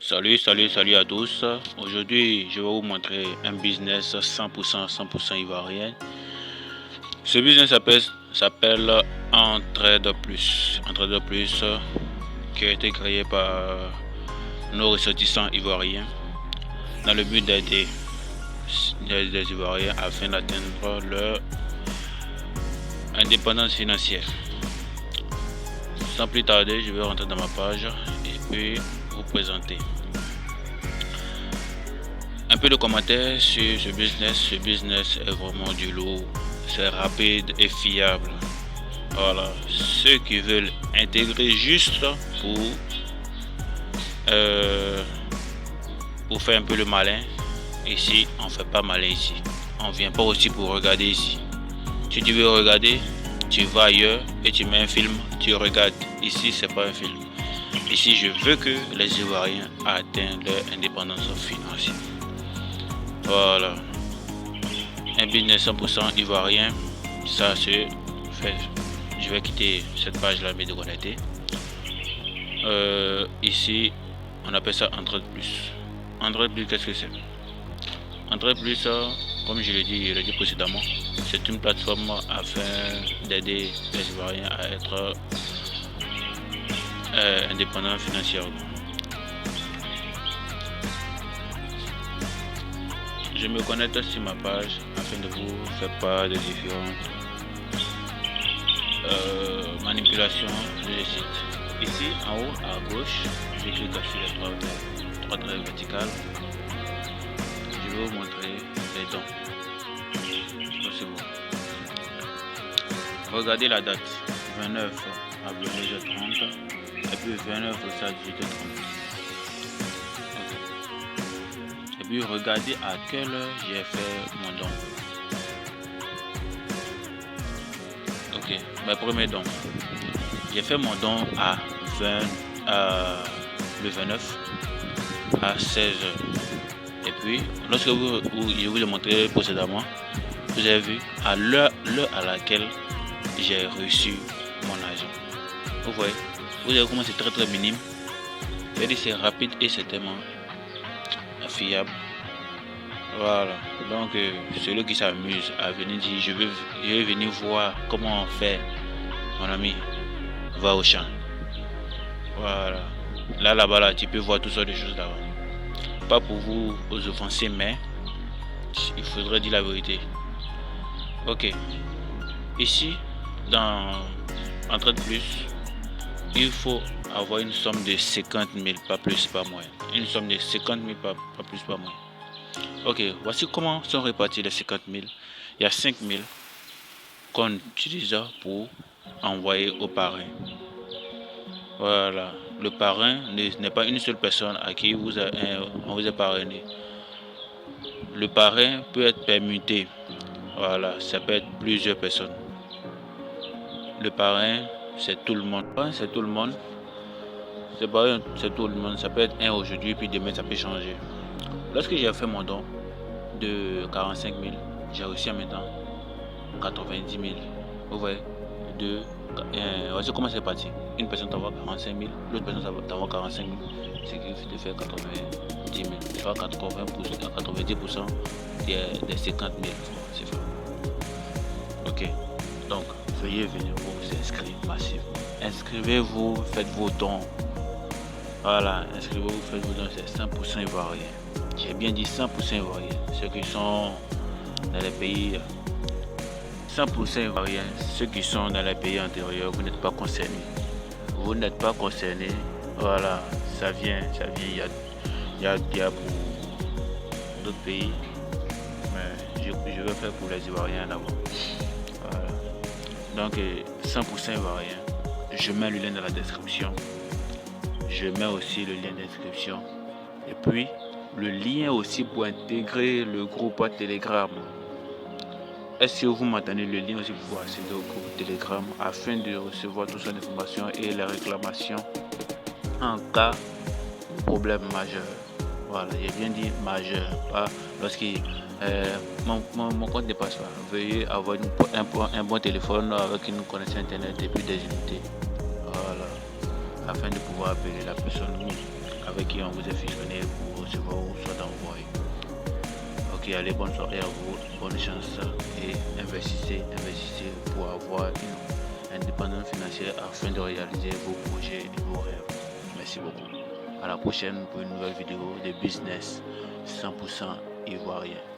Salut à tous. Aujourd'hui, je vais vous montrer un business 100% ivoirien. Ce business s'appelle Entraide Plus. Entraide Plus qui a été créé par nos ressortissants ivoiriens dans le but d'aider les Ivoiriens afin d'atteindre leur indépendance financière. Sans plus tarder, je vais rentrer dans ma page et puis vous présenter un peu de commentaires sur ce business. Ce business est vraiment du lourd, c'est rapide et fiable. Voilà, ceux qui veulent intégrer juste pour faire un peu le malin, ici on fait pas malin ici. On vient pas aussi pour regarder ici. Si tu veux regarder, tu vas ailleurs et tu mets un film, tu regardes. Ici c'est pas un film. Ici je veux que les Ivoiriens atteignent leur indépendance financière. Voilà, un business 100% ivoirien, ça se fait. Je vais quitter cette page là, mais de connecter. Ici, on appelle ça Entraide Plus. Entraide Plus, qu'est-ce que c'est? Entraide Plus, comme je l'ai dit précédemment, c'est une plateforme afin d'aider les Ivoiriens à être indépendants financièrement. Je me connecte sur ma page afin de vous faire part des différentes manipulations de site. Ici en haut à gauche, je clique sur les trois traits verticales. Je vais vous montrer les dons. C'est bon. Regardez la date 29 avril 30 et puis 29 au 18h30. Et puis regardez à quelle heure j'ai fait mon don. Ok, mes premiers dons. J'ai fait mon don le 29 à 16h. Et puis, lorsque je vous l'ai montré précédemment, vous avez vu à l'heure à laquelle j'ai reçu mon argent. Vous voyez comment c'est très minime. C'est-à-dire c'est rapide et c'est tellement fiable. Voilà, donc celui qui s'amuse à venir dire je vais venir voir comment on fait, mon ami, va au champ. Voilà, là-bas, tu peux voir toutes sortes de choses là-bas. Pas pour vous offenser, mais il faudrait dire la vérité. Ok, ici, dans Entraide Plus, il faut avoir une somme de 50 000, pas plus, pas moins. Une somme de 50 000, pas plus, pas moins. Ok, voici comment sont répartis les 50 000. Il y a 5 000 qu'on utilise pour envoyer au parrain. Voilà, le parrain n'est pas une seule personne à qui on vous a parrainé. Le parrain peut être permuté. Voilà, ça peut être plusieurs personnes. Le parrain, c'est tout le monde. C'est tout le monde. C'est tout le monde. Ça peut être un aujourd'hui, puis demain, ça peut changer. Lorsque j'ai fait mon don de 45 000, j'ai reçu en même temps 90 000. Vous voyez, voici comment c'est parti. Une personne t'envoie 45 000, l'autre personne t'envoie 45 000, ce qui te fait 90 000, soit 90% des 50 000. C'est vrai. Ok, donc veuillez venir vous inscrire massivement. Inscrivez-vous, faites vos dons. Voilà, inscrivez-vous, faites vos dons, c'est 100% ivoirien. J'ai bien dit 100% ivoirien. Ceux qui sont dans les pays 100% ivoiriens, ceux qui sont dans les pays antérieurs, vous n'êtes pas concernés. Vous n'êtes pas concernés. Voilà, ça vient. Il y a pour d'autres pays, mais je vais faire pour les Ivoiriens d'abord. Voilà. Donc 100% ivoirien. Je mets le lien dans la description. Je mets aussi le lien d'inscription. Et puis le lien aussi pour intégrer le groupe Telegram. Est-ce que vous m'entendez? Le lien aussi pour accéder au groupe Telegram afin de recevoir toutes ces informations et les réclamations en cas de problème majeur. Voilà, j'ai bien dit majeur, pas lorsqu'il mon compte ne passe pas. Veuillez avoir un bon téléphone avec une connexion internet et puis des unités. Voilà, afin de pouvoir appeler la personne avec qui on vous a fusionné pour recevoir ou soit envoyer. Ok, allez, bonne soirée à vous, bonne chance et investissez pour avoir une indépendance financière afin de réaliser vos projets et vos rêves. Merci beaucoup. À la prochaine pour une nouvelle vidéo de business 100% ivoirien.